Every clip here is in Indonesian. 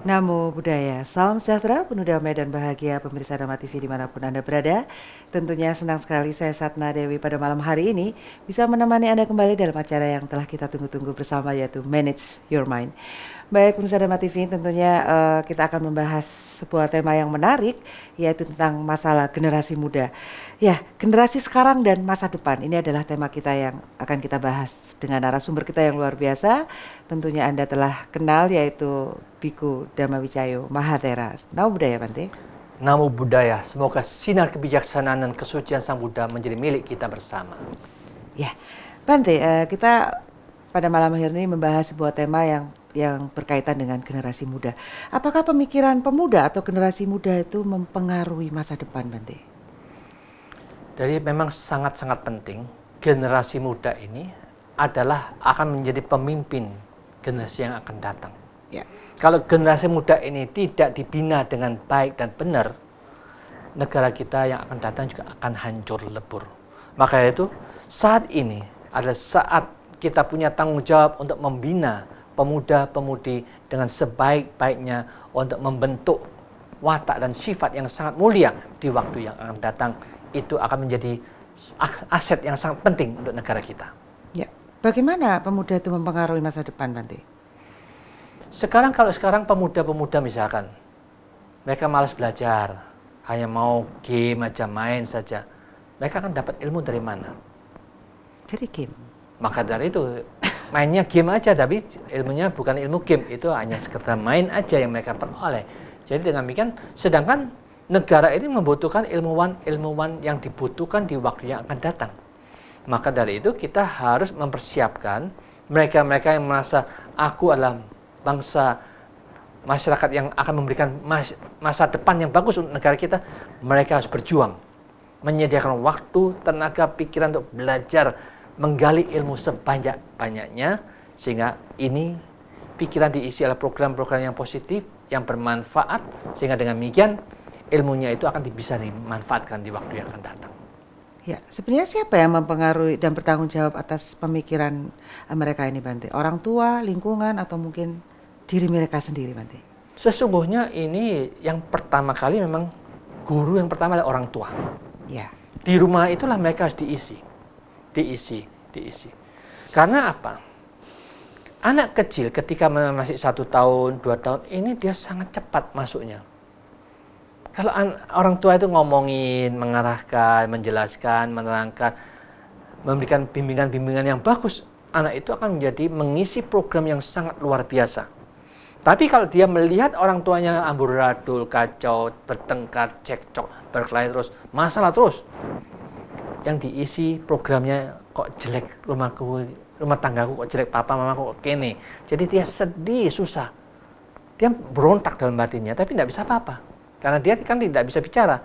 Namo Buddhaya, salam sejahtera, penuh damai dan bahagia pemirsa Dharma TV dimanapun Anda berada. Tentunya senang sekali saya Satna Dewi pada malam hari ini bisa menemani Anda kembali dalam acara yang telah kita tunggu-tunggu bersama, yaitu Manage Your Mind. Baik pemirsa Dharma TV, tentunya kita akan membahas sebuah tema yang menarik, yaitu tentang masalah generasi muda. Ya, generasi sekarang dan masa depan, ini adalah tema kita yang akan kita bahas dengan narasumber kita yang luar biasa. Tentunya Anda telah kenal, yaitu Biku Dhamma Wicayo Mahathera. Namo Buddhaya, Bante. Namo Buddhaya, semoga sinar kebijaksanaan dan kesucian Sang Buddha menjadi milik kita bersama. Ya, Bante, kita pada malam hari ini membahas sebuah tema yang berkaitan dengan generasi muda. Apakah pemikiran pemuda atau generasi muda itu mempengaruhi masa depan, Bante? Jadi memang sangat-sangat penting generasi muda ini adalah akan menjadi pemimpin generasi yang akan datang. Ya. Kalau generasi muda ini tidak dibina dengan baik dan benar, negara kita yang akan datang juga akan hancur lebur. Maka itu saat ini adalah saat kita punya tanggung jawab untuk membina pemuda-pemudi dengan sebaik-baiknya untuk membentuk watak dan sifat yang sangat mulia di waktu yang akan datang. Itu akan menjadi aset yang sangat penting untuk negara kita. Ya. Bagaimana pemuda itu mempengaruhi masa depan, Bante? Kalau sekarang pemuda-pemuda misalkan, mereka malas belajar, hanya mau game aja, main saja. Mereka akan dapat ilmu dari mana? Dari game. Maka dari itu, mainnya game aja, tapi ilmunya bukan ilmu game, itu hanya sekedar main aja yang mereka peroleh. Jadi dengan demikian, sedangkan negara ini membutuhkan ilmuwan yang dibutuhkan di waktu yang akan datang. Maka dari itu kita harus mempersiapkan mereka-mereka yang merasa aku adalah bangsa masyarakat yang akan memberikan masa depan yang bagus untuk negara kita. Mereka harus berjuang, menyediakan waktu, tenaga, pikiran untuk belajar, menggali ilmu sebanyak-banyaknya, sehingga ini pikiran diisi oleh program-program yang positif, yang bermanfaat, sehingga dengan demikian ilmunya itu akan bisa dimanfaatkan di waktu yang akan datang. Ya, sebenarnya siapa yang mempengaruhi dan bertanggung jawab atas pemikiran mereka ini, Bante? Orang tua, lingkungan, atau mungkin diri mereka sendiri, Bante? Sesungguhnya ini yang pertama kali memang guru yang pertama adalah orang tua. Ya. Di rumah itulah mereka harus diisi. Karena apa? Anak kecil ketika masih 1 tahun, 2 tahun, ini dia sangat cepat masuknya. Kalau orang tua itu ngomongin, mengarahkan, menjelaskan, menerangkan, memberikan bimbingan-bimbingan yang bagus, anak itu akan mengisi program yang sangat luar biasa. Tapi kalau dia melihat orang tuanya amburadul, kacau, bertengkar, cekcok, berkelahi terus, masalah terus, yang diisi programnya kok jelek, rumah tanggaku kok jelek, papa mamaku kok kene. Jadi dia sedih, susah. Dia berontak dalam batinnya, tapi tidak bisa apa-apa. Karena dia kan tidak bisa bicara,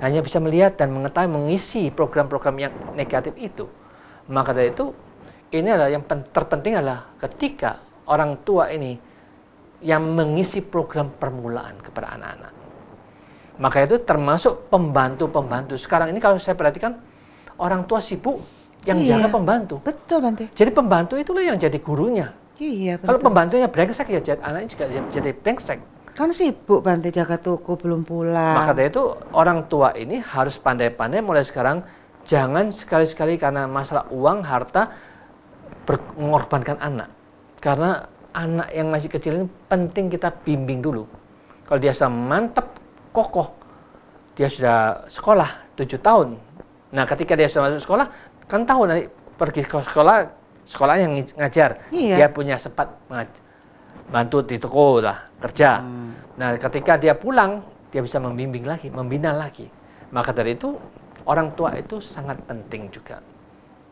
hanya bisa melihat dan mengetahui, mengisi program-program yang negatif itu. Maka dari itu, ini adalah yang terpenting adalah ketika orang tua ini yang mengisi program permulaan kepada anak-anak. Maka itu termasuk pembantu-pembantu. Sekarang ini kalau saya perhatikan, orang tua sibuk yang jaga pembantu. Betul, Bante. Jadi pembantu itulah yang jadi gurunya. Iya, betul. Kalau pembantunya brengsek, ya anaknya juga jadi brengsek. Kan sibuk, Bante, jaga toko, belum pulang. Maka dari itu orang tua ini harus pandai-pandai mulai sekarang, jangan sekali-sekali karena masalah uang, harta, mengorbankan anak. Karena anak yang masih kecil ini penting kita bimbing dulu. Kalau dia sudah mantap, kokoh, dia sudah sekolah 7 tahun. Nah ketika dia sudah masuk sekolah, kan tahu nanti pergi ke sekolah yang ngajar. Iya. Dia punya sempat bantu di toko lah, kerja. Nah, ketika dia pulang, dia bisa membimbing lagi, membina lagi. Maka dari itu, orang tua itu sangat penting juga.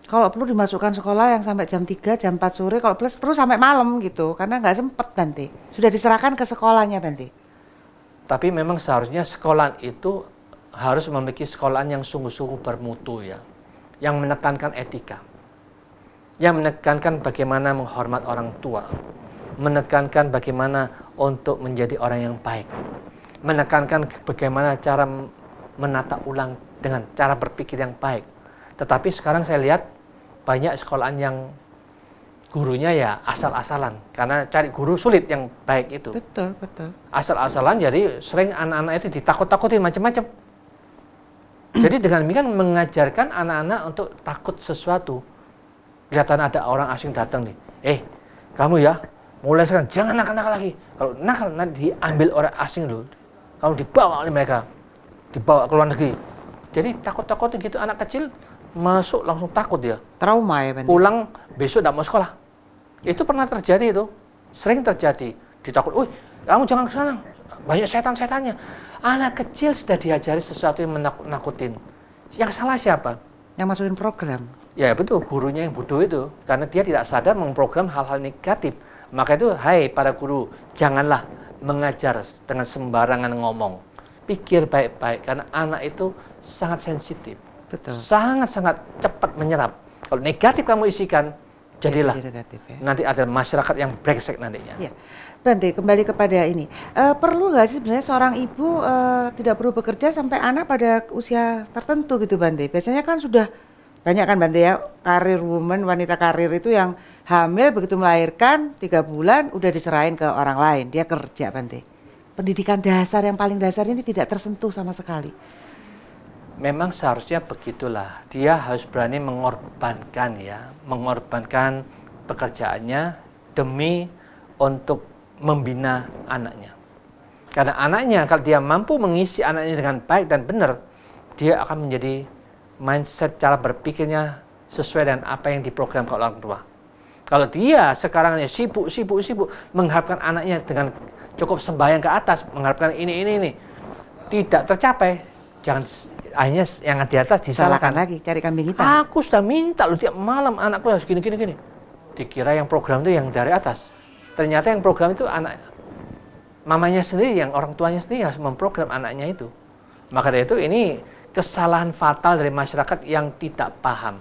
Kalau perlu dimasukkan sekolah yang sampai jam 3, jam 4 sore, kalau perlu sampai malam gitu, karena nggak sempet, Bante. Sudah diserahkan ke sekolahnya, Bante. Tapi memang seharusnya sekolah itu harus memiliki sekolahan yang sungguh-sungguh bermutu ya. Yang menekankan etika. Yang menekankan bagaimana menghormat orang tua. Menekankan bagaimana untuk menjadi orang yang baik. Menekankan bagaimana cara menata ulang dengan cara berpikir yang baik. Tetapi sekarang saya lihat banyak sekolahan yang gurunya ya asal-asalan. Karena cari guru sulit yang baik itu. Betul, betul. Asal-asalan, jadi sering anak-anak itu ditakut-takutin macam-macam. Jadi dengan demikian mengajarkan anak-anak untuk takut sesuatu. Kelihatan ada orang asing datang nih. Kamu ya, mulai sekarang jangan nakal-nakal lagi. Kalau nakal nanti diambil orang asing loh. Kamu dibawa oleh mereka. Dibawa ke luar negeri. Jadi takut-takutin gitu, anak kecil masuk langsung takut dia. Trauma ya, Bante? Pulang besok tidak mau sekolah. Itu pernah terjadi itu. Sering terjadi. Ditakut, kamu jangan ke sana. Banyak setan-setannya. Anak kecil sudah diajari sesuatu yang menakut-nakutin. Yang salah siapa? Yang masukin program. Ya betul, gurunya yang bodoh itu. Karena dia tidak sadar memprogram hal-hal negatif. Maka itu, hai para guru, janganlah mengajar dengan sembarangan ngomong. Pikir baik-baik, karena anak itu sangat sensitif. Betul. Sangat-sangat cepat menyerap. Kalau negatif kamu isikan, jadilah Jadi negatif, ya. nanti ada masyarakat yang brengsek nantinya. Ya. Bante, kembali kepada ini. Perlu nggak sih sebenarnya seorang ibu tidak perlu bekerja sampai anak pada usia tertentu gitu, Bante? Biasanya kan sudah banyak kan, Bante, ya, karir woman, wanita karir itu yang hamil begitu melahirkan 3 bulan udah diserahin ke orang lain, dia kerja, Bante. Pendidikan dasar yang paling dasar ini tidak tersentuh sama sekali. Memang seharusnya begitulah. Dia harus berani mengorbankan pekerjaannya demi untuk membina anaknya. Karena anaknya, kalau dia mampu mengisi anaknya dengan baik dan benar, dia akan menjadi mindset cara berpikirnya sesuai dengan apa yang diprogramkan oleh orang tua. Kalau dia sekarang sibuk mengharapkan anaknya dengan cukup sembahyang ke atas, mengharapkan ini, tidak tercapai, jangan akhirnya yang di atas disalahkan lagi, cari kambing hitam. Aku sudah minta loh tiap malam anakku harus gini. Dikira yang program itu yang dari atas. Ternyata yang program itu anak mamanya sendiri, yang orang tuanya sendiri harus memprogram anaknya itu. Maka dari itu ini kesalahan fatal dari masyarakat yang tidak paham.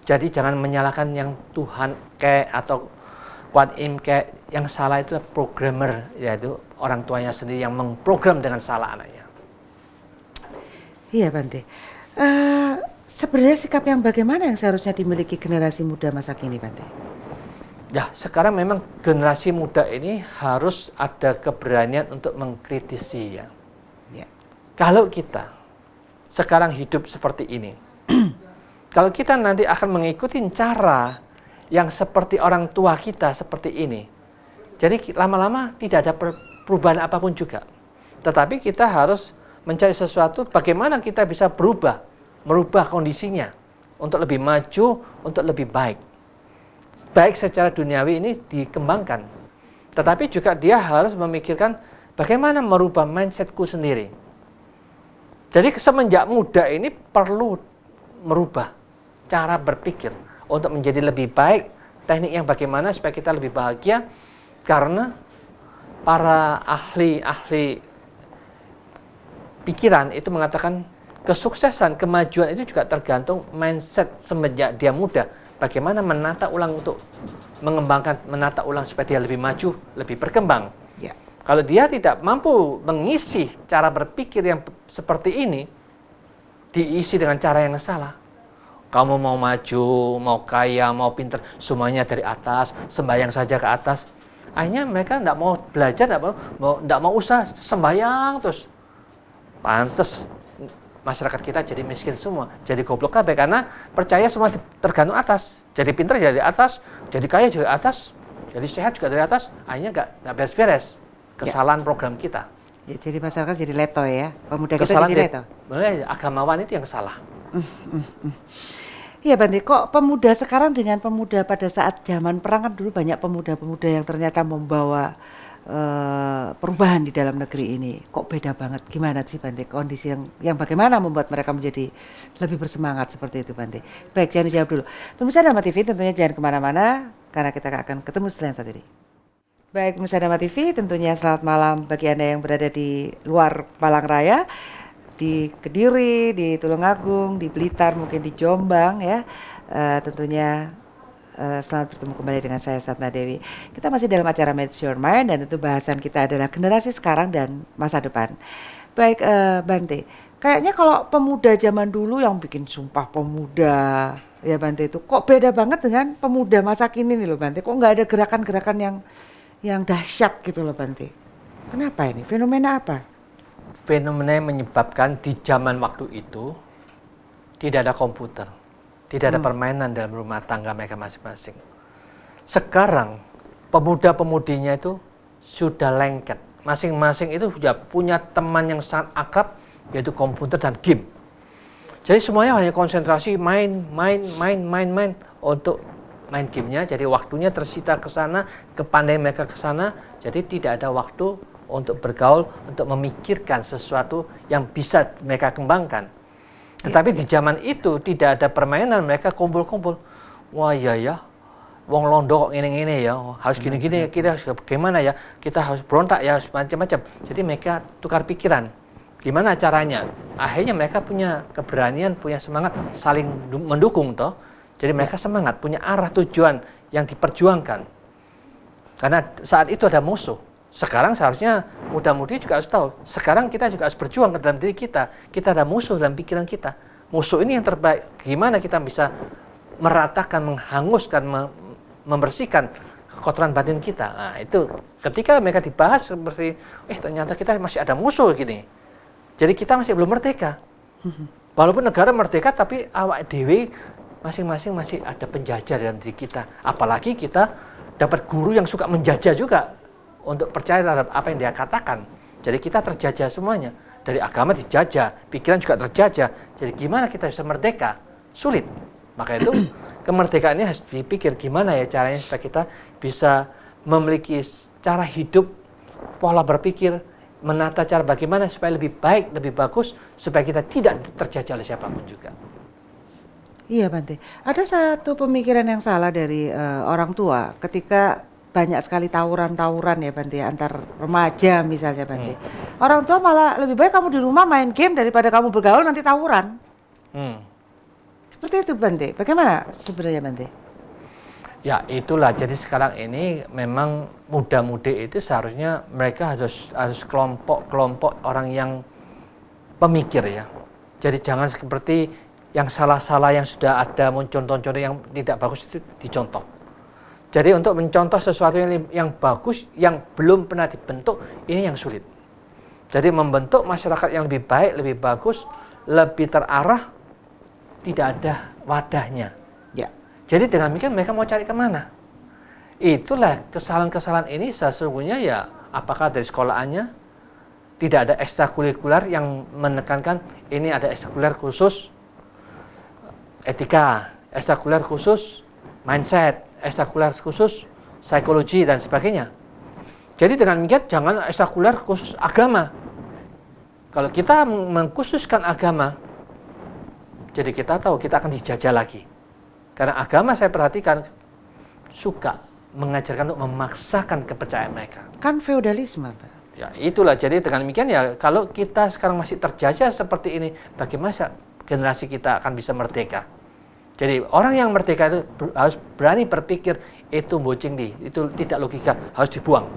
Jadi jangan menyalahkan yang Tuhan atau Kuan Im yang salah itu programmer, yaitu orang tuanya sendiri yang memprogram dengan salah anaknya. Iya, Bante. Sebenarnya sikap yang bagaimana yang seharusnya dimiliki generasi muda masa kini, Bante? Ya, sekarang memang generasi muda ini harus ada keberanian untuk mengkritisi ya. Kalau kita sekarang hidup seperti ini, kalau kita nanti akan mengikuti cara yang seperti orang tua kita seperti ini, jadi lama-lama tidak ada perubahan apapun juga. Tetapi kita harus mencari sesuatu bagaimana kita bisa merubah kondisinya untuk lebih maju, untuk lebih baik. Baik secara duniawi ini dikembangkan, tetapi juga dia harus memikirkan bagaimana merubah mindsetku sendiri. Jadi semenjak muda ini perlu merubah cara berpikir untuk menjadi lebih baik, teknik yang bagaimana supaya kita lebih bahagia, karena para ahli pikiran itu mengatakan kesuksesan, kemajuan itu juga tergantung mindset semenjak dia muda. Bagaimana menata ulang untuk menata ulang supaya dia lebih maju, lebih berkembang. Ya. Kalau dia tidak mampu mengisi cara berpikir yang seperti ini, diisi dengan cara yang salah. Kamu mau maju, mau kaya, mau pinter, semuanya dari atas, sembahyang saja ke atas. Akhirnya mereka tidak mau belajar, tidak mau usaha, sembahyang terus. Pantes masyarakat kita jadi miskin semua, jadi goblok kabeh karena percaya semua tergantung atas. Jadi pintar jadi atas, jadi kaya juga atas, jadi sehat juga dari atas. Akhirnya nggak beres-beres. Kesalahan program kita. Ya, jadi masyarakat jadi letoy ya, pemuda kita Kesalahan jadi leto. Agamawan itu yang salah. Iya, Bante, kok pemuda sekarang dengan pemuda pada saat zaman perang, kan dulu banyak pemuda-pemuda yang ternyata membawa perubahan di dalam negeri ini. Kok beda banget? Gimana sih, Bante, kondisi yang bagaimana membuat mereka menjadi lebih bersemangat seperti itu, Bante? Baik, jangan dijawab dulu. Pemirsa Dharma TV tentunya jangan kemana-mana, karena kita akan ketemu setelah yang satu ini. Baik, pemirsa Dharma TV, tentunya selamat malam bagi Anda yang berada di luar Malang Raya, di Kediri, di Tulungagung, di Blitar, mungkin di Jombang ya. Tentunya selamat bertemu kembali dengan saya Satna Dewi. Kita masih dalam acara Match Your Mind dan tentu bahasan kita adalah generasi sekarang dan masa depan. Baik, Bante. Kayaknya kalau pemuda zaman dulu yang bikin Sumpah Pemuda, ya Bante itu kok beda banget dengan pemuda masa kini nih loh Bante. Kok nggak ada gerakan-gerakan yang dahsyat gitu loh Bante. Kenapa ini? Fenomena apa? Fenomena yang menyebabkan di zaman waktu itu tidak ada komputer, tidak ada permainan dalam rumah tangga mereka masing-masing. Sekarang pemuda-pemudinya itu sudah lengket. Masing-masing itu sudah punya teman yang sangat akrab, yaitu komputer dan game. Jadi semuanya hanya konsentrasi main untuk main gamenya. Jadi waktunya tersita ke sana, kepandaian mereka ke sana. Jadi tidak ada waktu untuk bergaul, untuk memikirkan sesuatu yang bisa mereka kembangkan. Tetapi di zaman itu tidak ada permainan, mereka kumpul-kumpul. Wah iya ya, wong londo kok ini ya, harus gini-gini, kita harus bagaimana ya, kita harus berontak ya, macam-macam. Jadi mereka tukar pikiran, gimana caranya. Akhirnya mereka punya keberanian, punya semangat, saling mendukung toh. Jadi mereka semangat, punya arah tujuan yang diperjuangkan. Karena saat itu ada musuh. Sekarang seharusnya muda-mudi juga harus tahu. Sekarang kita juga harus berjuang ke dalam diri kita. Kita ada musuh dalam pikiran kita. Musuh ini yang terbaik. Gimana kita bisa meratakan, menghanguskan, membersihkan kotoran batin kita. Nah, itu ketika mereka dibahas seperti, ternyata kita masih ada musuh gini. Jadi kita masih belum merdeka. Walaupun negara merdeka, tapi awak dewe masing-masing masih ada penjajah dalam diri kita. Apalagi kita dapat guru yang suka menjajah juga untuk percaya terhadap apa yang dia katakan. Jadi kita terjajah semuanya. Dari agama dijajah, pikiran juga terjajah. Jadi gimana kita bisa merdeka? Sulit. Maka itu kemerdekaan ini harus dipikir gimana ya caranya supaya kita bisa memiliki cara hidup, pola berpikir, menata cara bagaimana supaya lebih baik, lebih bagus, supaya kita tidak terjajah oleh siapapun juga. Iya Bante, ada satu pemikiran yang salah dari orang tua ketika banyak sekali tawuran-tawuran ya Bante, antar remaja misalnya Bante. Orang tua malah lebih baik kamu di rumah main game daripada kamu bergaul nanti tawuran. Seperti itu Bante, bagaimana sebenarnya Bante? Ya itulah, jadi sekarang ini memang muda-mudi itu seharusnya mereka harus kelompok-kelompok orang yang pemikir ya. Jadi jangan seperti yang salah-salah yang sudah ada, contoh-contoh yang tidak bagus itu dicontoh. Jadi untuk mencontoh sesuatu yang bagus, yang belum pernah dibentuk, ini yang sulit. Jadi membentuk masyarakat yang lebih baik, lebih bagus, lebih terarah, tidak ada wadahnya. Ya. Jadi dengan demikian mereka mau cari kemana? Itulah kesalahan-kesalahan ini sesungguhnya ya, apakah dari sekolahannya, tidak ada ekstrakurikuler yang menekankan ini ada ekstrakurikuler khusus etika, ekstrakurikuler khusus mindset, ekstrakurikuler khusus psikologi dan sebagainya. Jadi dengan demikian jangan ekstrakurikuler khusus agama. Kalau kita mengkhususkan agama, jadi kita tahu kita akan dijajah lagi. Karena agama saya perhatikan suka mengajarkan untuk memaksakan kepercayaan mereka. Kan feodalisme Pak. Ya itulah, jadi dengan demikian ya kalau kita sekarang masih terjajah seperti ini, bagaimana generasi kita akan bisa merdeka? Jadi orang yang merdeka itu harus berani berpikir itu bocing itu tidak logika, harus dibuang.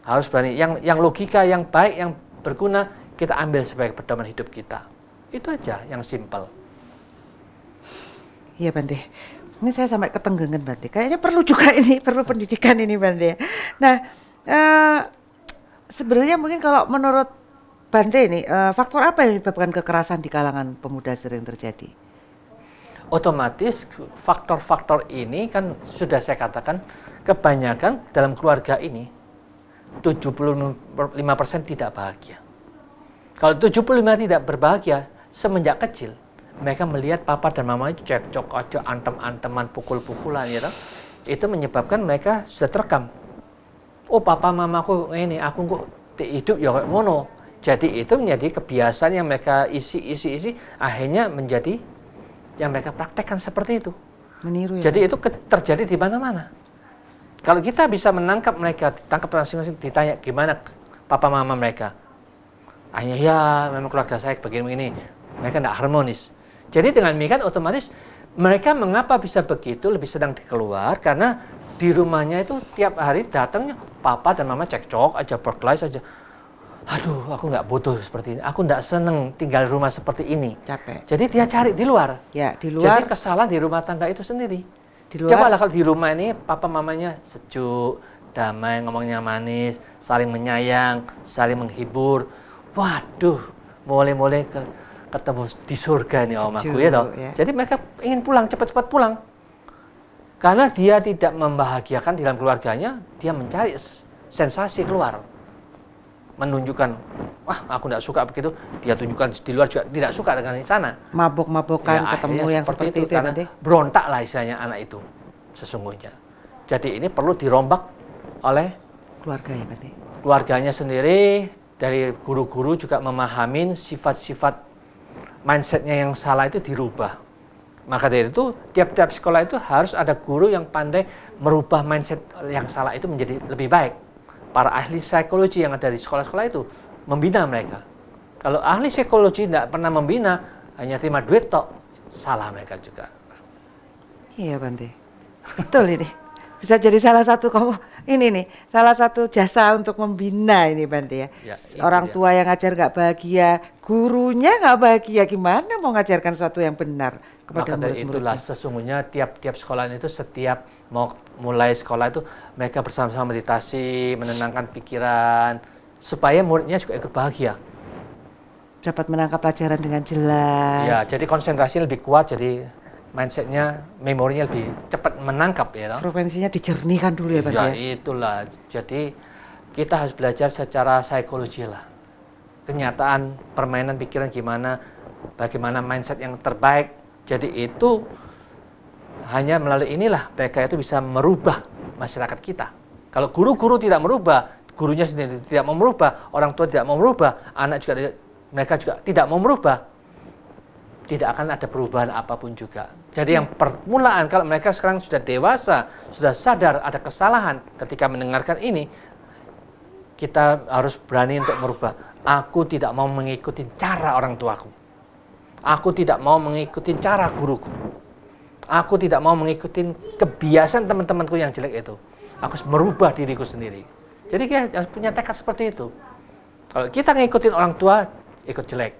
Harus berani, yang logika, yang baik, yang berguna kita ambil sebagai pedoman hidup kita. Itu aja yang simpel. Iya Bante, ini saya sampai ketenggengan Bante. Kayaknya perlu juga ini, perlu pendidikan ini Bante. Nah, sebenarnya mungkin kalau menurut Bante ini, faktor apa yang menyebabkan kekerasan di kalangan pemuda sering terjadi? Otomatis faktor-faktor ini kan sudah saya katakan kebanyakan dalam keluarga ini 75% tidak bahagia. Kalau 75 tidak berbahagia semenjak kecil, mereka melihat papa dan mama itu cekcok aja, antem-anteman, pukul-pukulan ya, itu menyebabkan mereka sudah terekam. Oh papa mamaku ini, aku kok hidup ya kayak mono. Jadi itu menjadi kebiasaan yang mereka isi, akhirnya menjadi yang mereka praktekkan seperti itu. Meniru ya. Jadi itu terjadi di mana-mana. Kalau kita bisa menangkap mereka, ditangkap masing-masing, ditanya gimana papa mama mereka. Hanya ya memang keluarga saya begini, mereka tidak harmonis. Jadi dengan demikian otomatis mereka mengapa bisa begitu, lebih sedang dikeluar karena di rumahnya itu tiap hari datangnya papa dan mama cekcok aja, berkelahi saja. aduh aku nggak butuh seperti ini, aku nggak seneng tinggal di rumah seperti ini. Capek. Jadi dia cari di luar. Ya, di Jadi luar. kesalahan di rumah tangga itu sendiri. Di luar. Cobalah kalau di rumah ini papa mamanya sejuk, damai, ngomongnya manis, saling menyayang, saling menghibur. Waduh, mulai-mulai ketemu di surga nih om aku ya toh. Ya. Jadi mereka ingin pulang, cepat-cepat pulang. Karena dia tidak membahagiakan di dalam keluarganya, dia mencari sensasi keluar. Menunjukkan, wah aku tidak suka begitu, dia tunjukkan di luar juga tidak suka dengan di sana. Mabok-mabokan Ya, ketemu akhirnya yang seperti itu ya karena Bante. berontak lah istilahnya anak itu sesungguhnya. Jadi ini perlu dirombak oleh Keluarga ya Bante. keluarganya sendiri, dari guru-guru juga memahami sifat-sifat mindsetnya yang salah itu dirubah. Maka dari itu tiap-tiap sekolah itu harus ada guru yang pandai merubah mindset yang salah itu menjadi lebih baik. Para ahli psikologi yang ada di sekolah-sekolah itu membina mereka. Kalau ahli psikologi tidak pernah membina, hanya terima duit tok, salah mereka juga. Iya Bante. Betul ini. Bisa jadi salah satu salah satu jasa untuk membina ini Bante ya. Ya, Orang tua yang ngajar nggak bahagia, gurunya nggak bahagia, gimana mau ngajarkan sesuatu yang benar kepada Maka dari itulah murid-muridnya. sesungguhnya tiap-tiap sekolah itu setiap mau mulai sekolah itu mereka bersama-sama meditasi, menenangkan pikiran supaya muridnya juga ikut bahagia. Dapat menangkap pelajaran dengan jelas. Ya, jadi konsentrasinya lebih kuat, jadi mindsetnya, memorinya lebih cepat menangkap ya. Toh? Frekuensinya dijernihkan dulu ya Bante Ya ya. itulah. Jadi kita harus belajar secara psikologi lah. Kenyataan permainan pikiran gimana, bagaimana mindset yang terbaik. Jadi itu hanya melalui inilah mereka itu bisa merubah masyarakat kita. Kalau guru-guru tidak merubah, gurunya sendiri tidak mau merubah, orang tua tidak mau merubah, anak juga mereka juga tidak mau merubah, tidak akan ada perubahan apapun juga. Jadi yang permulaan kalau mereka sekarang sudah dewasa, sudah sadar ada kesalahan ketika mendengarkan ini, kita harus berani untuk merubah. Aku tidak mau mengikuti cara orang tuaku. Aku tidak mau mengikuti cara guruku. Aku tidak mau mengikuti kebiasaan teman-temanku yang jelek itu. Aku harus merubah diriku sendiri. Jadi kita harus punya tekad seperti itu. Kalau kita ngikutin orang tua, ikut jelek.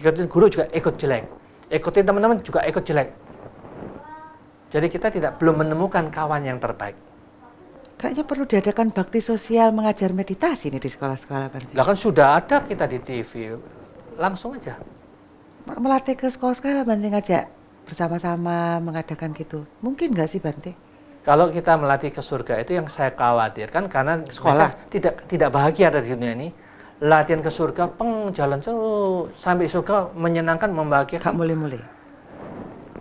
Ikutin guru juga ikut jelek. Ikutin teman-teman juga ikut jelek. Jadi kita belum menemukan kawan yang terbaik. Kayaknya perlu diadakan bakti sosial mengajar meditasi nih di sekolah-sekolah Bante. Lah kan sudah ada kita di TV. Langsung aja. Melatih ke sekolah-sekolah Bante ngajak bersama-sama mengadakan gitu. Mungkin nggak sih Bante? Kalau kita melatih ke surga itu yang saya khawatirkan karena Sekolah. mereka tidak bahagia dari dunia ini. Latihan ke surga, jalan sampai surga menyenangkan, membahagiakan. Gak mulai-mulai.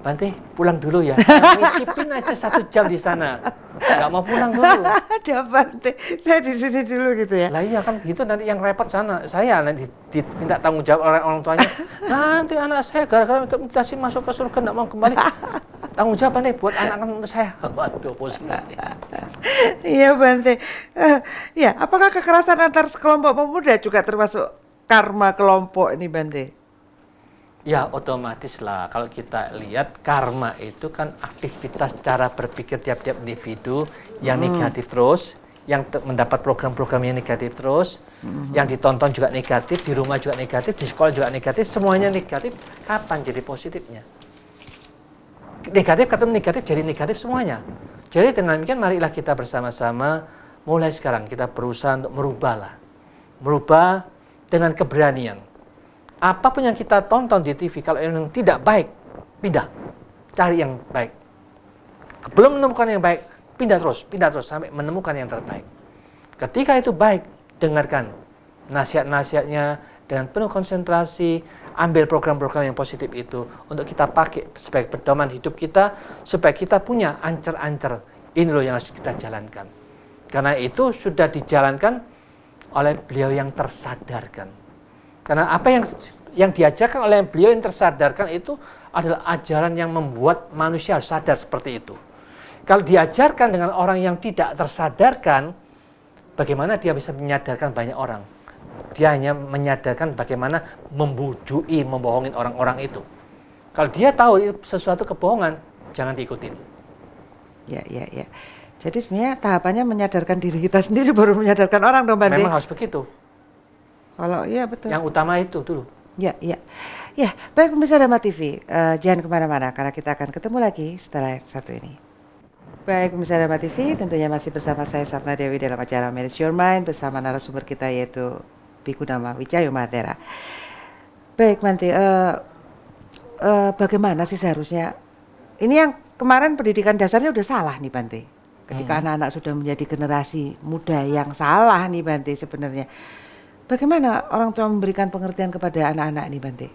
Bante, pulang dulu ya. Ngicipin aja 1 jam di sana. Nggak mau pulang dulu. Ada Bante, saya di sini dulu gitu ya. Lah iya kan gitu, nanti yang repot sana. Saya nanti diminta tanggung jawab oleh orang tuanya. Nanti anak saya gara-gara meditasi masuk ke surga nggak mau kembali. Tanggung jawab Bante buat anak-anak saya. Waduh, pusing. Iya Bante. Ya, apakah kekerasan antar sekelompok pemuda juga termasuk karma kelompok ini Bante? Ya otomatis lah, kalau kita lihat karma itu kan aktivitas cara berpikir tiap-tiap individu yang negatif terus, yang mendapat program-program yang negatif terus, yang ditonton juga negatif, di rumah juga negatif, di sekolah juga negatif, semuanya negatif, kapan jadi positifnya? Negatif ketemu negatif jadi negatif semuanya. Jadi dengan demikian marilah kita bersama-sama mulai sekarang kita berusaha untuk merubah dengan keberanian. Apapun yang kita tonton di TV, kalau yang tidak baik, pindah. Cari yang baik. Belum menemukan yang baik, pindah terus, sampai menemukan yang terbaik. Ketika itu baik, dengarkan nasihat-nasihatnya dengan penuh konsentrasi, ambil program-program yang positif itu untuk kita pakai sebagai pedoman hidup kita, supaya kita punya ancer-ancer. Ini loh yang harus kita jalankan. Karena itu sudah dijalankan oleh beliau yang tersadarkan. Karena apa yang diajarkan oleh beliau yang tersadarkan itu adalah ajaran yang membuat manusia sadar seperti itu. Kalau diajarkan dengan orang yang tidak tersadarkan, bagaimana dia bisa menyadarkan banyak orang? Dia hanya menyadarkan bagaimana membohongin orang-orang itu. Kalau dia tahu sesuatu kebohongan, jangan diikutin. Ya. Jadi sebenarnya tahapannya menyadarkan diri kita sendiri baru menyadarkan orang dong Bante. Memang harus begitu. Kalau iya betul. Yang utama itu dulu. Ya, ya. Ya, baik pemirsa Dharma TV, jangan kemana-mana karena kita akan ketemu lagi setelah yang satu ini. Baik pemirsa Dharma TV, tentunya masih bersama saya Satna Dewi dalam acara Manage Your Mind bersama narasumber kita yaitu Bhikkhu Dhamma Wijaya Mahathera. Baik Bante, bagaimana sih seharusnya? Ini yang kemarin pendidikan dasarnya udah salah nih Bante. Ketika anak-anak sudah menjadi generasi muda yang salah nih Bante sebenarnya. Bagaimana orang tua memberikan pengertian kepada anak-anak ini Bante?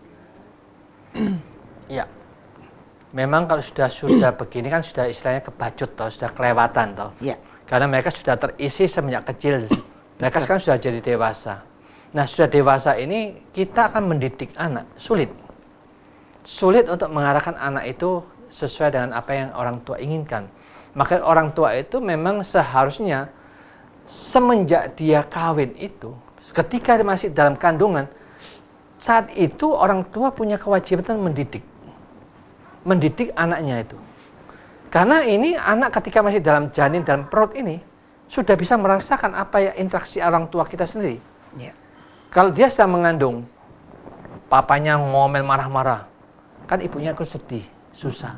Ya, memang kalau sudah begini kan sudah istilahnya kebacut toh, sudah kelewatan toh. Ya. Karena mereka sudah terisi semenjak kecil. Mereka sekarang sudah jadi dewasa. Nah, sudah dewasa ini kita akan mendidik anak sulit. Sulit untuk mengarahkan anak itu sesuai dengan apa yang orang tua inginkan. Maka orang tua itu memang seharusnya semenjak dia kawin itu, ketika dia masih dalam kandungan, saat itu orang tua punya kewajiban mendidik anaknya itu. Karena ini anak ketika masih dalam janin, dalam perut ini, sudah bisa merasakan apa ya interaksi orang tua kita sendiri. Ya. Kalau dia sedang mengandung, papanya ngomel marah-marah, kan ibunya ikut sedih, susah.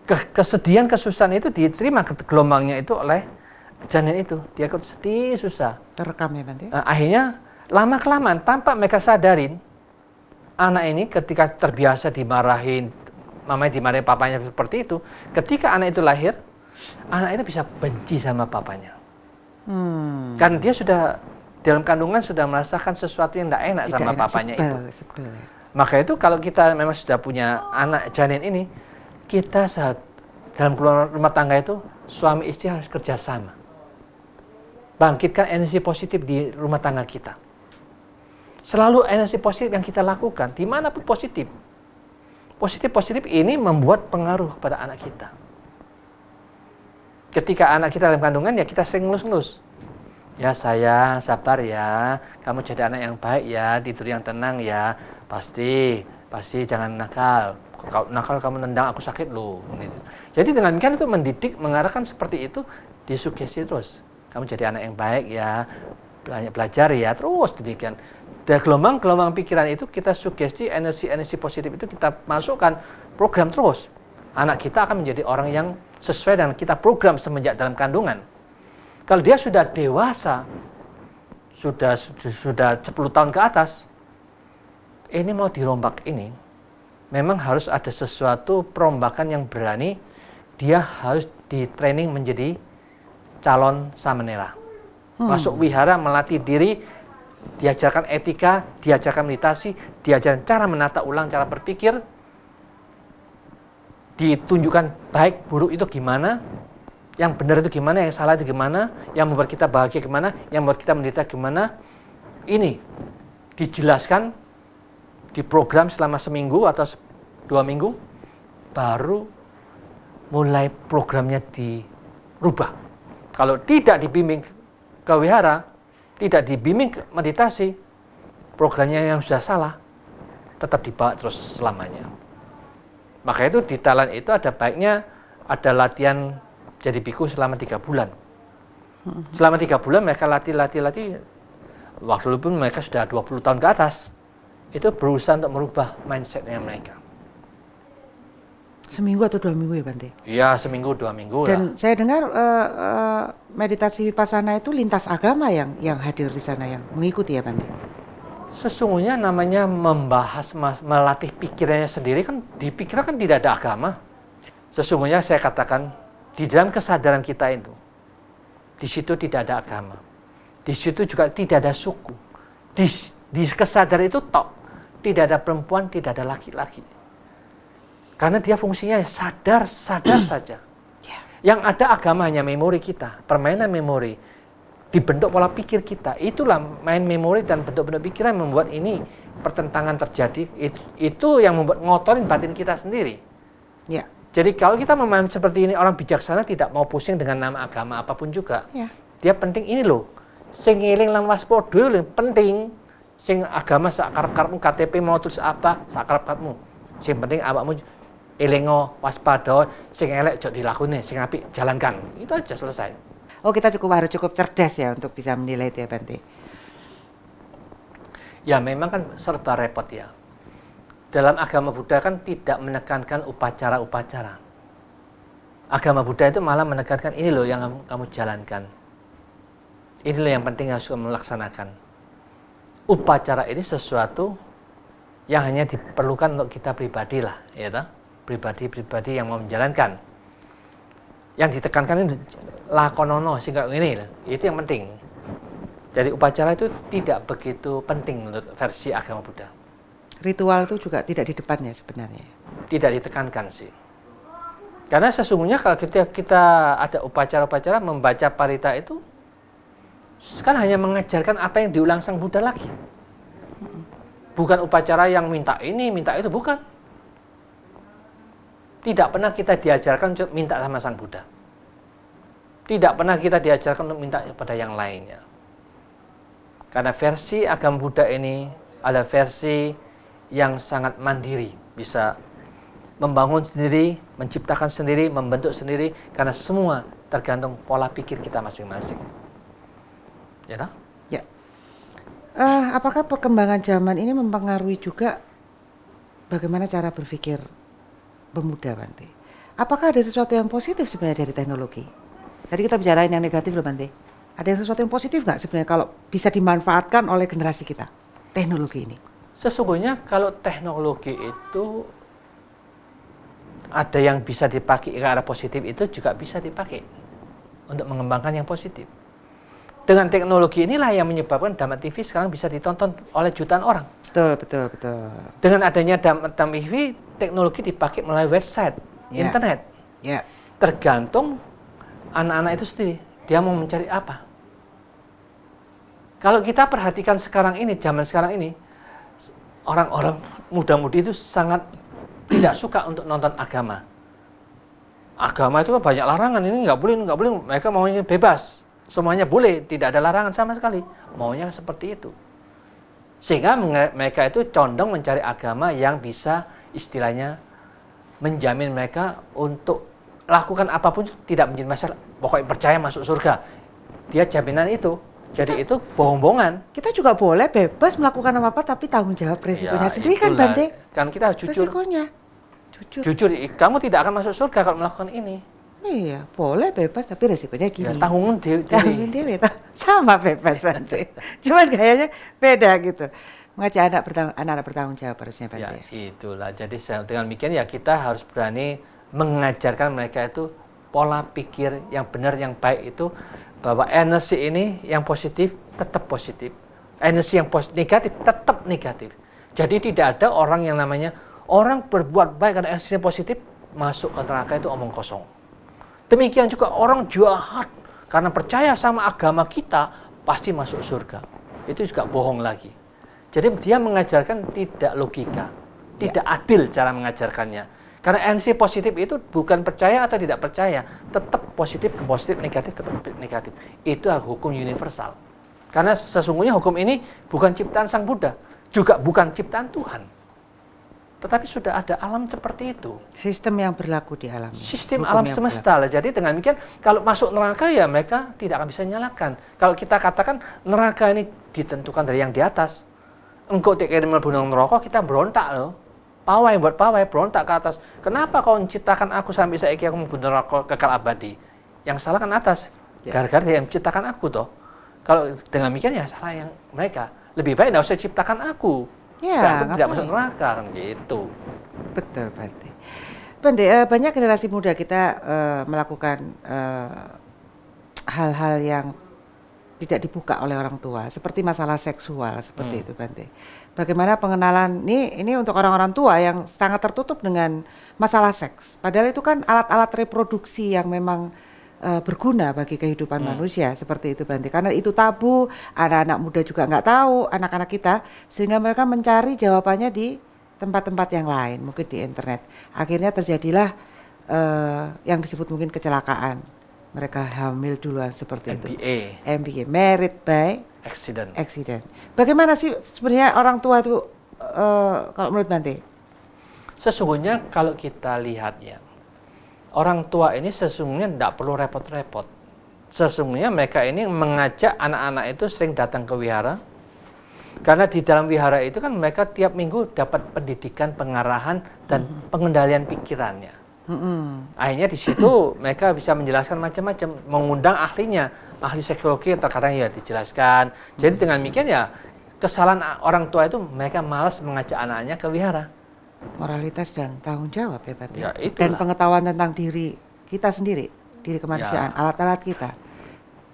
Kesedihan, kesusahan itu diterima gelombangnya itu oleh janin itu. Dia ikut sedih, susah. Terekam ya Bante? Akhirnya lama-kelamaan tanpa mereka sadarin, anak ini ketika terbiasa dimarahin, mamanya dimarahin papanya seperti itu, ketika anak itu lahir, anak itu bisa benci sama papanya. Kan dia sudah dalam kandungan sudah merasakan sesuatu yang tidak enak sama papanya itu. Sebel. Maka itu kalau kita memang sudah punya anak janin ini, kita saat dalam rumah tangga itu suami istri harus kerjasama. Bangkitkan energi positif di rumah tangga kita. Selalu energi positif yang kita lakukan, dimanapun positif. Positif ini membuat pengaruh kepada anak kita. Ketika anak kita dalam kandungan, ya kita sering ngelus-ngelus. Ya sayang, sabar ya, kamu jadi anak yang baik ya, tidur yang tenang ya, pasti jangan nakal. Kalau nakal kamu nendang aku sakit loh. Gitu. Jadi dengan demikian itu mendidik, mengarahkan seperti itu, disugesti terus. Kamu jadi anak yang baik ya, banyak belajar ya, terus demikian. Dari gelombang pikiran itu kita sugesti, energi positif itu kita masukkan, program terus. Anak kita akan menjadi orang yang sesuai dengan kita program semenjak dalam kandungan. Kalau dia sudah dewasa, sudah 10 tahun ke atas, ini mau dirombak ini, memang harus ada sesuatu perombakan yang berani, dia harus di training menjadi calon samanera. Masuk wihara, melatih diri, diajarkan etika, diajarkan meditasi, diajarkan cara menata ulang, cara berpikir, ditunjukkan baik buruk itu gimana, yang benar itu gimana, yang salah itu gimana, yang membuat kita bahagia gimana, yang membuat kita menderita gimana. Ini dijelaskan, diprogram selama seminggu atau 2 minggu, baru mulai programnya dirubah. Kalau tidak dibimbing ke wihara, tidak dibimbing ke meditasi, programnya yang sudah salah, tetap dibawa terus selamanya. Maka itu di Thailand itu ada baiknya ada latihan jadi bhikkhu selama 3 bulan. Selama 3 bulan mereka latih. Waktu itu pun mereka sudah 20 tahun ke atas. Itu berusaha untuk merubah mindsetnya mereka. Seminggu atau 2 minggu ya Bante? Iya, seminggu 2 minggu. Dan saya dengar meditasi vipassana itu lintas agama yang hadir di sana, yang mengikuti ya Bante? Sesungguhnya namanya membahas, melatih pikirannya sendiri kan, di pikiran kan tidak ada agama. Sesungguhnya saya katakan, di dalam kesadaran kita itu, di situ tidak ada agama. Di situ juga tidak ada suku. Di kesadaran itu tok, tidak ada perempuan, tidak ada laki-laki. Karena dia fungsinya sadar saja. Yang ada agamanya memori kita, permainan memori, dibentuk pola pikir kita. Itulah main memori dan bentuk-bentuk pikiran yang membuat ini pertentangan terjadi. Itu yang membuat ngotorin batin kita sendiri. Ya. Jadi kalau kita memahami seperti ini, orang bijaksana tidak mau pusing dengan nama agama apapun juga. Ya. Dia penting ini loh. Sing ngeling lan waspada penting. Sing agama sakarep-karepmu, KTP mau tulis apa, sakarep-karepmu. Sing penting awakmu elingo waspada, sing elek jok dilakoni, sing apik jalankan. Itu aja selesai. Oh, kita harus cukup cerdas ya untuk bisa menilai itu ya Bante. Ya memang kan serba repot ya. Dalam agama Buddha kan tidak menekankan upacara-upacara. Agama Buddha itu malah menekankan ini loh yang kamu jalankan. Ini loh yang penting harus kamu laksanakan. Upacara ini sesuatu yang hanya diperlukan untuk kita pribadi lah, ya toh? Pribadi-pribadi yang mau menjalankan. Yang ditekankan itu lakonono sehingga ini, itu yang penting. Jadi upacara itu tidak begitu penting menurut versi agama Buddha. Ritual itu juga tidak di depannya sebenarnya. Tidak ditekankan sih. Karena sesungguhnya kalau kita ada upacara-upacara membaca parita itu kan hanya mengajarkan apa yang diulang Sang Buddha lagi. Bukan upacara yang minta ini, minta itu, bukan. Tidak pernah kita diajarkan untuk minta sama Sang Buddha. Tidak pernah kita diajarkan untuk minta kepada yang lainnya. Karena versi agama Buddha ini adalah versi yang sangat mandiri, bisa membangun sendiri, menciptakan sendiri, membentuk sendiri, karena semua tergantung pola pikir kita masing-masing. Ya toh? Ya. Apakah perkembangan zaman ini mempengaruhi juga bagaimana cara berpikir pemuda, Bante? Apakah ada sesuatu yang positif sebenarnya dari teknologi? Tadi kita bicarain yang negatif loh, Bante. Ada sesuatu yang positif nggak sebenarnya kalau bisa dimanfaatkan oleh generasi kita, teknologi ini? Sesungguhnya kalau teknologi itu ada yang bisa dipakai ke arah positif, itu juga bisa dipakai untuk mengembangkan yang positif. Dengan teknologi inilah yang menyebabkan Dhamma TV sekarang bisa ditonton oleh jutaan orang. Betul. Dengan adanya Dhamma TV, teknologi dipakai melalui website, internet. Ya. Tergantung anak-anak itu sendiri, dia mau mencari apa. Kalau kita perhatikan sekarang ini, zaman sekarang ini, orang-orang muda-mudi itu sangat tidak suka untuk nonton agama. Agama itu kan banyak larangan, ini nggak boleh. Mereka maunya bebas. Semuanya boleh, tidak ada larangan sama sekali. Maunya seperti itu. Sehingga mereka itu condong mencari agama yang bisa istilahnya menjamin mereka untuk lakukan apapun tidak menjadi masalah. Pokoknya percaya masuk surga. Dia jaminan itu. Jadi itu bohong-bohongan. Kita juga boleh bebas melakukan apa-apa tapi tanggung jawab resikonya sendiri kan, Bante? Kan kita harus jujur. Resikonya. Jujur, kamu tidak akan masuk surga kalau melakukan ini. Iya, boleh bebas tapi resikonya gini. Ya, tanggung diri. Sama bebas, Bante. Cuman kayaknya beda gitu. Mengajak anak bertanggung jawab harusnya, Bante. Ya, itulah. Jadi dengan demikian ya kita harus berani mengajarkan mereka itu pola pikir yang benar, yang baik itu, bahwa energi ini yang positif tetap positif. Energi yang negatif tetap negatif. Jadi tidak ada orang yang namanya orang berbuat baik karena energinya positif masuk ke neraka, itu omong kosong. Demikian juga orang jahat karena percaya sama agama kita pasti masuk surga. Itu juga bohong lagi. Jadi dia mengajarkan tidak logika, tidak adil cara mengajarkannya. Karena energi positif itu bukan percaya atau tidak percaya, tetap positif ke positif, negatif tetap negatif. Itu adalah hukum universal. Karena sesungguhnya hukum ini bukan ciptaan Sang Buddha, juga bukan ciptaan Tuhan. Tetapi sudah ada alam seperti itu. Sistem yang berlaku di alam. Sistem alam semesta lah. Jadi dengan demikian kalau masuk neraka ya mereka tidak akan bisa nyalakan. Kalau kita katakan neraka ini ditentukan dari yang di atas. Engkau tidak melebur neraka, kita berontak loh. Pawai buat pawai, berontak ke atas. Kenapa kau menciptakan aku sampai saiki aku membunuh neraka kekal abadi? Yang salah kan atas. Gara-gara dia menciptakan aku toh. Kalau dengan demikian ya salah yang mereka. Lebih baik tidak usah ciptakan aku. Ya, tidak masuk neraka kan gitu. Betul, Bante. Bante, banyak generasi muda kita melakukan hal-hal yang tidak dibuka oleh orang tua, seperti masalah seksual seperti itu, Bante. Bagaimana pengenalan ini untuk orang-orang tua yang sangat tertutup dengan masalah seks. Padahal itu kan alat-alat reproduksi yang memang berguna bagi kehidupan manusia, seperti itu, Bante. Karena itu tabu, anak-anak muda juga nggak tahu, anak-anak kita, sehingga mereka mencari jawabannya di tempat-tempat yang lain, mungkin di internet. Akhirnya terjadilah yang disebut mungkin kecelakaan. Mereka hamil duluan seperti itu. MBA, married by accident. Bagaimana sih sebenarnya orang tua itu kalau menurut Bante? Sesungguhnya kalau kita lihat ya, orang tua ini sesungguhnya tidak perlu repot-repot. Sesungguhnya mereka ini mengajak anak-anak itu sering datang ke wihara, Karena di dalam wihara itu kan mereka tiap minggu dapat pendidikan, pengarahan, dan pengendalian pikirannya. Akhirnya di situ mereka bisa menjelaskan macam-macam, mengundang ahlinya, ahli psikologi terkadang ya dijelaskan. Jadi dengan demikian ya kesalahan orang tua itu mereka malas mengajak anaknya ke wihara. Moralitas dan tanggung jawab ya Pak. Ya, itulah. Dan pengetahuan tentang diri kita sendiri, diri kemanusiaan, alat-alat kita.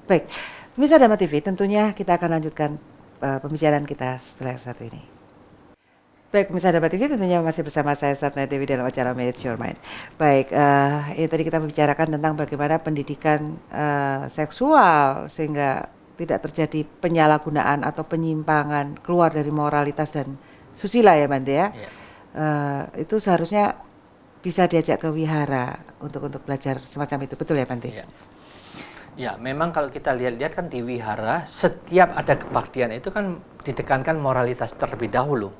Baik, pemirsa Dhamma TV, tentunya kita akan lanjutkan pembicaraan kita setelah yang satu ini. Baik, pemirsa Dhamma TV, tentunya masih bersama saya Satna Dewi dalam acara Manage Your Mind. Baik, ini tadi kita membicarakan tentang bagaimana pendidikan seksual sehingga tidak terjadi penyalahgunaan atau penyimpangan keluar dari moralitas dan susila ya Bante ya. Itu seharusnya bisa diajak ke wihara untuk belajar semacam itu, betul ya Bante? Ya, memang kalau kita lihat-lihat kan di wihara setiap ada kebaktian itu kan ditekankan moralitas terlebih dahulu.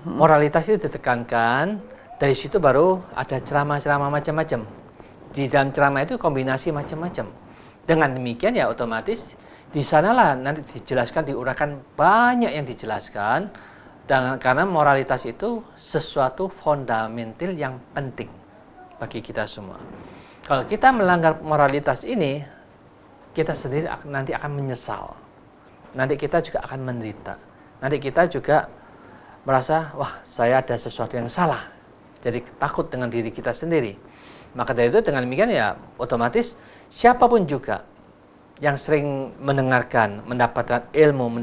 Moralitas itu ditekankan, dari situ baru ada ceramah-ceramah macam-macam. Di dalam ceramah itu kombinasi macam-macam. Dengan demikian ya otomatis di sanalah nanti dijelaskan, diuraikan banyak yang dijelaskan. Dan karena moralitas itu sesuatu fundamental yang penting bagi kita semua. Kalau kita melanggar moralitas ini, kita sendiri nanti akan menyesal. Nanti kita juga akan menderita. Nanti kita juga merasa, wah saya ada sesuatu yang salah. Jadi takut dengan diri kita sendiri. Maka dari itu dengan demikian ya otomatis siapapun juga yang sering mendengarkan, mendapatkan ilmu,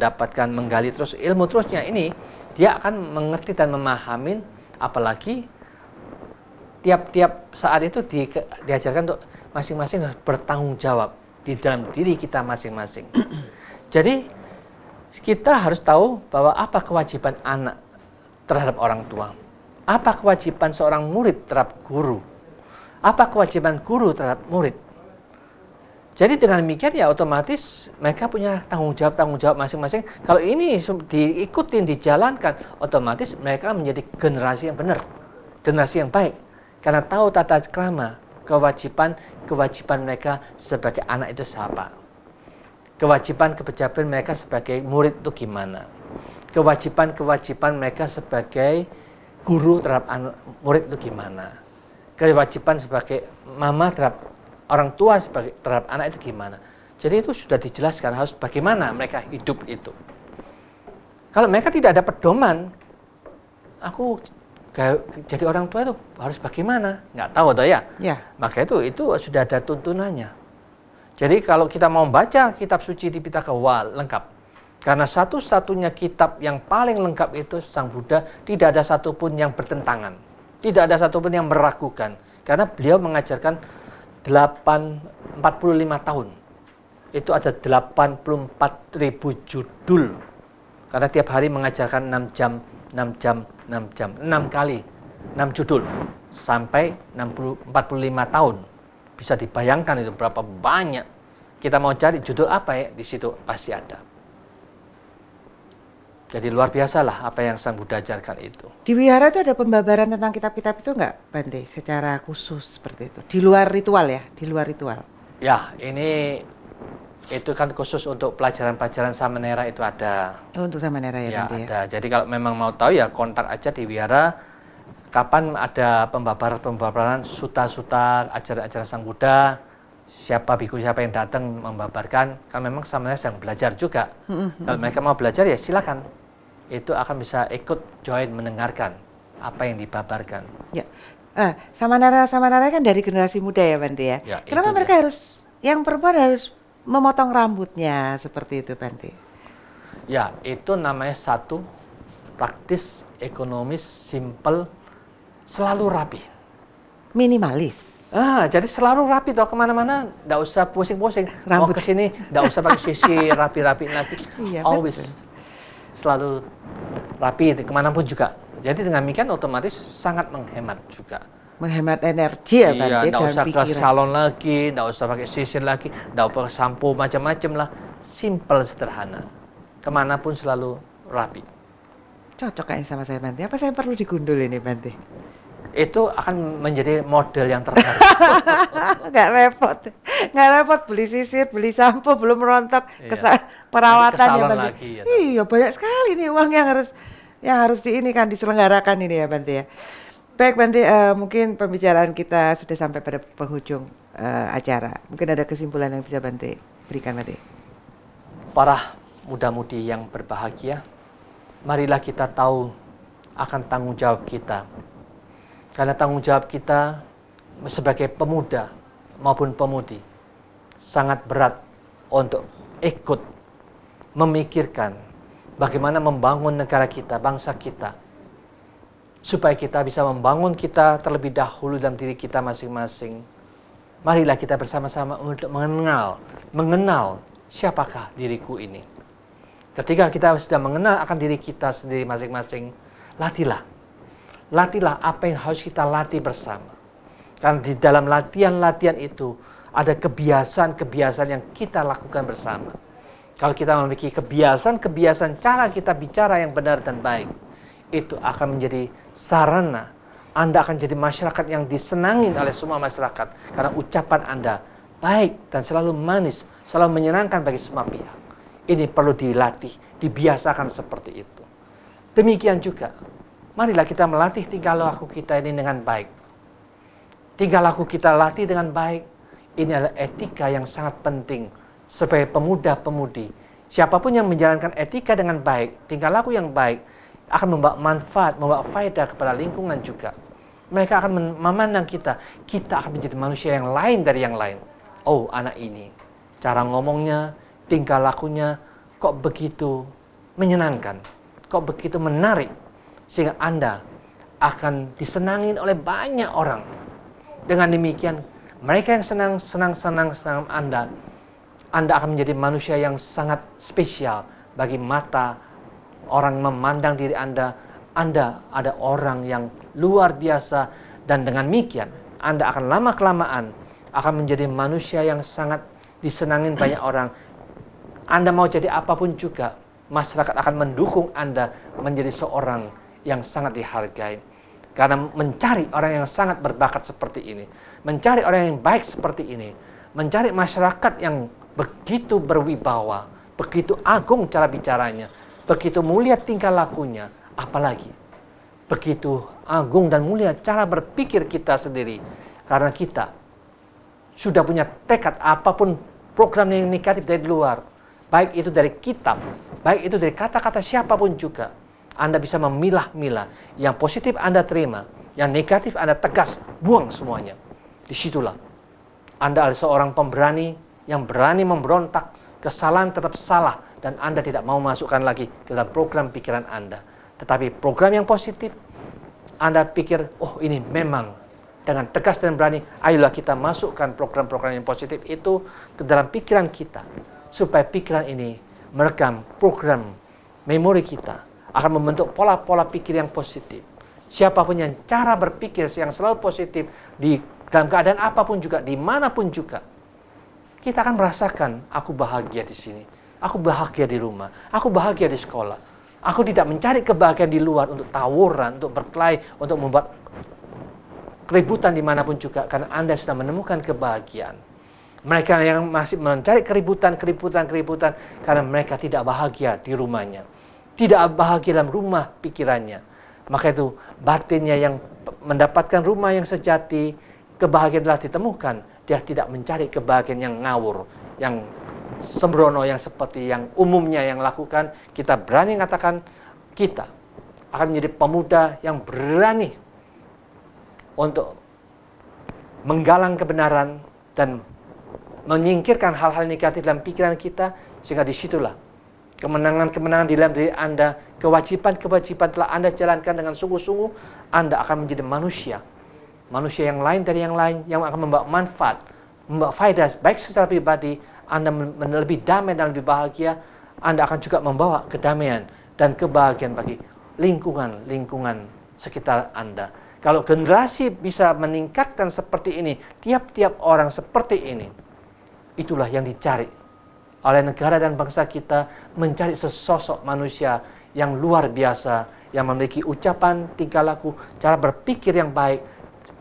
menggali terus ilmu terusnya ini, dia akan mengerti dan memahami, apalagi tiap saat itu diajarkan untuk masing-masing harus bertanggung jawab di dalam diri kita masing-masing. Jadi kita harus tahu bahwa apa kewajiban anak terhadap orang tua, apa kewajiban seorang murid terhadap guru, apa kewajiban guru terhadap murid. Jadi dengan demikian ya otomatis mereka punya tanggung jawab masing-masing. Kalau ini diikutin, dijalankan, otomatis mereka menjadi generasi yang benar, generasi yang baik. Karena tahu tata krama, kewajiban mereka sebagai anak itu siapa. Kewajiban mereka sebagai murid itu gimana. Kewajiban mereka sebagai guru terhadap murid itu gimana. Kewajiban sebagai mama terhadap orang tua terhadap anak itu gimana. Jadi itu sudah dijelaskan harus bagaimana mereka hidup itu. Kalau mereka tidak ada pedoman, aku jadi orang tua itu harus bagaimana? Nggak tahu toh ya. Maka itu sudah ada tuntunannya. Jadi kalau kita mau baca kitab suci Tipitaka Wal lengkap. Karena satu-satunya kitab yang paling lengkap itu Sang Buddha, tidak ada satupun yang bertentangan. Tidak ada satupun yang meragukan. Karena beliau mengajarkan 45 tahun. Itu ada 84.000 judul. Karena tiap hari mengajarkan 6 kali 6 judul sampai 45 tahun. Bisa dibayangkan itu berapa banyak. Kita mau cari judul apa ya, di situ pasti ada. Jadi luar biasa lah apa yang Sang Buddha ajarkan itu. Di wihara itu ada pembabaran tentang kitab-kitab itu enggak, Bante? Secara khusus seperti itu. Di luar ritual ya, di luar ritual. Ya, itu kan khusus untuk pelajaran-pelajaran Samanera itu ada. Oh, untuk Samanera ya, Bante ya. Ada. Jadi kalau memang mau tahu ya kontak aja di wihara. Kapan ada pembabaran suta-suta, ajaran-ajaran Sang Buddha, siapa biku siapa yang datang membabarkan, kan memang Samanera sedang belajar juga. Kalau mereka mau belajar ya silakan. Itu akan bisa ikut join mendengarkan apa yang dibabarkan. Ya, Samanera kan dari generasi muda ya Bante ya. Kenapa mereka yang perempuan harus memotong rambutnya seperti itu Bante? Ya, itu namanya satu praktis, ekonomis, simple, selalu rapi. Minimalis. Jadi selalu rapi toh, kemana-mana, nggak usah pusing-pusing. Mau ke sini, nggak usah pakai sisir rapi-rapi lagi. Iya, always betul. Selalu rapi kemanapun juga. Jadi dengan demikian otomatis sangat menghemat juga. Menghemat energi ya Bante, nggak usah pikiran. ke salon lagi, nggak usah pakai sisir lagi, nggak usah pakai sampo macam-macam lah. Simple, sederhana. Kemanapun selalu rapi. Cocok kayaknya sama saya Bante. Apa saya perlu digundul ini Bante? Itu akan menjadi model yang terbaru. Nggak repot. nggak repot beli sisir, beli sampo, belum rontok Iya. perawatannya Nanti ke salon Bante. lagi, ya. Iya banyak sekali nih uang yang harus ini kan diselenggarakan ini ya Bante ya. Baik Bante, mungkin pembicaraan kita sudah sampai pada penghujung acara. Mungkin ada kesimpulan yang bisa Bante berikan Bante. Para muda-mudi yang berbahagia, marilah kita tahu akan tanggung jawab kita. Karena tanggung jawab kita sebagai pemuda maupun pemudi sangat berat untuk ikut memikirkan bagaimana membangun negara kita, bangsa kita. Supaya kita bisa membangun kita terlebih dahulu dalam diri kita masing-masing. Marilah kita bersama-sama untuk mengenal siapakah diriku ini. Ketika kita sudah mengenal akan diri kita sendiri masing-masing, latihlah apa yang harus kita latih bersama. Karena di dalam latihan-latihan itu ada kebiasaan-kebiasaan yang kita lakukan bersama. Kalau kita memiliki kebiasaan-kebiasaan cara kita bicara yang benar dan baik, itu akan menjadi sarana Anda akan jadi masyarakat yang disenangi oleh semua masyarakat. Karena ucapan Anda baik dan selalu manis, selalu menyenangkan bagi semua pihak. Ini perlu dilatih, dibiasakan seperti itu. Demikian juga, marilah kita melatih tingkah laku kita ini dengan baik. Tingkah laku kita latih dengan baik. Ini adalah etika yang sangat penting sebagai pemuda-pemudi. Siapapun yang menjalankan etika dengan baik, tingkah laku yang baik, akan membawa manfaat, membawa faedah kepada lingkungan juga. Mereka akan memandang kita akan menjadi manusia yang lain dari yang lain. Oh, anak ini, cara ngomongnya, tingkah lakunya, kok begitu menyenangkan, kok begitu menarik, sehingga Anda akan disenangin oleh banyak orang. Dengan demikian, mereka yang senang Anda akan menjadi manusia yang sangat spesial bagi mata orang memandang diri Anda ada orang yang luar biasa, dan dengan demikian Anda akan lama-kelamaan akan menjadi manusia yang sangat disenangin banyak orang. Anda mau jadi apapun juga, masyarakat akan mendukung Anda menjadi seorang yang sangat dihargai. Karena mencari orang yang sangat berbakat seperti ini, mencari orang yang baik seperti ini, mencari masyarakat yang begitu berwibawa, begitu agung cara bicaranya, begitu mulia tingkah lakunya, apalagi begitu agung dan mulia cara berpikir kita sendiri. Karena kita sudah punya tekad apapun program yang negatif dari luar, baik itu dari kitab, baik itu dari kata-kata siapapun juga, Anda bisa memilah-milah. Yang positif Anda terima, yang negatif Anda tegas, buang semuanya. Disitulah Anda adalah seorang pemberani yang berani memberontak, kesalahan tetap salah, dan Anda tidak mau masukkan lagi ke dalam program pikiran Anda. Tetapi program yang positif, Anda pikir, oh ini memang dengan tegas dan berani, ayolah kita masukkan program-program yang positif itu ke dalam pikiran kita. Supaya pikiran ini merekam program memori kita, akan membentuk pola-pola pikir yang positif. Siapapun yang cara berpikir yang selalu positif, di dalam keadaan apapun juga, dimanapun juga, kita akan merasakan, aku bahagia di sini. Aku bahagia di rumah, aku bahagia di sekolah. Aku tidak mencari kebahagiaan di luar untuk tawuran, untuk berkelahi, untuk membuat keributan dimanapun juga. Karena Anda sudah menemukan kebahagiaan. Mereka yang masih mencari keributan, karena mereka tidak bahagia di rumahnya. Tidak bahagia dalam rumah pikirannya. Maka itu batinnya yang mendapatkan rumah yang sejati, kebahagiaan telah ditemukan. Dia tidak mencari kebahagiaan yang ngawur, yang sembrono, yang seperti yang umumnya yang lakukan. Kita berani mengatakan kita akan menjadi pemuda yang berani untuk menggalang kebenaran dan menyingkirkan hal-hal negatif dalam pikiran kita, sehingga disitulah kemenangan-kemenangan di dalam diri Anda, kewajiban-kewajiban telah Anda jalankan dengan sungguh-sungguh, Anda akan menjadi manusia yang lain dari yang lain, yang akan membawa manfaat, membawa faedah baik secara pribadi. Anda lebih damai dan lebih bahagia. Anda akan juga membawa kedamaian dan kebahagiaan bagi lingkungan sekitar Anda. Kalau generasi bisa meningkatkan seperti ini, tiap-tiap orang seperti ini, itulah yang dicari oleh negara dan bangsa kita, mencari sesosok manusia yang luar biasa, yang memiliki ucapan, tingkah laku, cara berpikir yang baik.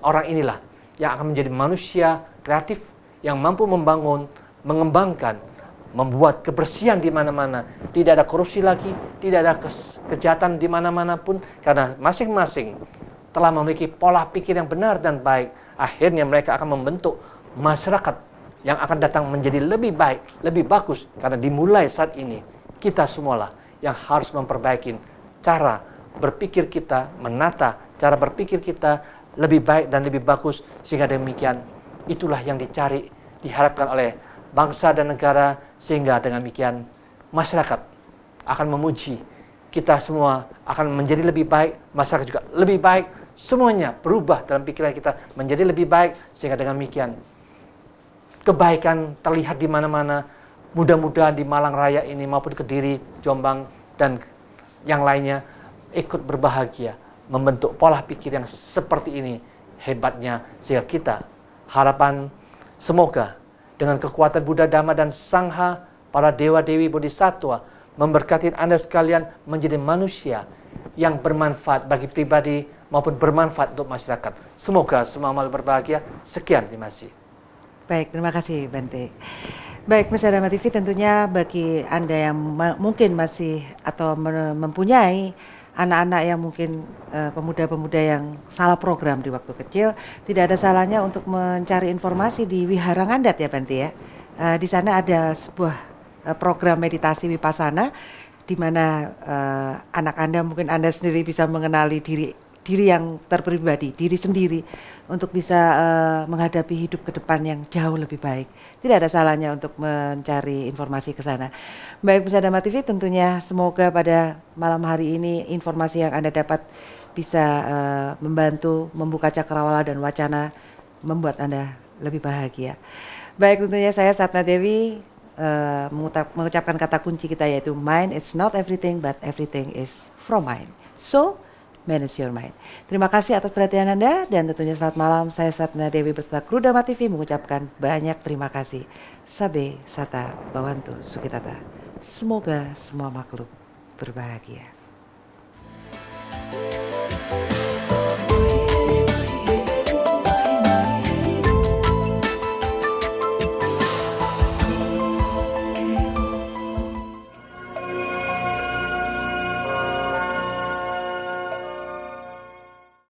Orang inilah yang akan menjadi manusia kreatif, yang mampu membangun, mengembangkan, membuat kebersihan di mana-mana. Tidak ada korupsi lagi, tidak ada kejahatan di mana-mana pun, karena masing-masing telah memiliki pola pikir yang benar dan baik. Akhirnya mereka akan membentuk masyarakat yang akan datang menjadi lebih baik, lebih bagus. Karena dimulai saat ini, kita semualah yang harus memperbaiki cara berpikir kita, menata cara berpikir kita lebih baik dan lebih bagus. Sehingga demikian, itulah yang dicari, diharapkan oleh bangsa dan negara. Sehingga dengan demikian, masyarakat akan memuji, kita semua akan menjadi lebih baik, masyarakat juga lebih baik, semuanya berubah dalam pikiran kita menjadi lebih baik. Sehingga dengan demikian, kebaikan terlihat di mana-mana. Mudah-mudahan di Malang Raya ini maupun Kediri, Jombang, dan yang lainnya ikut berbahagia membentuk pola pikir yang seperti ini hebatnya. Sehingga kita harapan semoga dengan kekuatan Buddha, Dhamma, dan Sangha, para dewa-dewi bodhisattva memberkati Anda sekalian menjadi manusia yang bermanfaat bagi pribadi maupun bermanfaat untuk masyarakat. Semoga semua amal berbahagia. Sekian, terima kasih. Baik, terima kasih Bante. Baik, Pemirsa Dharma TV, tentunya bagi Anda yang mungkin masih atau mempunyai anak-anak yang mungkin pemuda-pemuda yang salah program di waktu kecil, tidak ada salahnya untuk mencari informasi di Wihara Ngandat ya Bante ya. Di sana ada sebuah program meditasi Vipassana di mana anak Anda, mungkin Anda sendiri bisa mengenali diri yang terpribadi, diri sendiri, untuk bisa menghadapi hidup ke depan yang jauh lebih baik. Tidak ada salahnya untuk mencari informasi ke sana. Baik, Pemirsa Dharma TV, tentunya semoga pada malam hari ini informasi yang Anda dapat bisa membantu membuka cakrawala dan wacana, membuat Anda lebih bahagia. Baik, tentunya saya Satna Dewi mengucapkan kata kunci kita, yaitu mind it's not everything but everything is from mind. So manage your mind. Terima kasih atas perhatian Anda, dan tentunya selamat malam. Saya Satna Dewi beserta kru Dharma TV mengucapkan banyak terima kasih. Sabe Sata Bawantu Sukitata. Semoga semua makhluk berbahagia.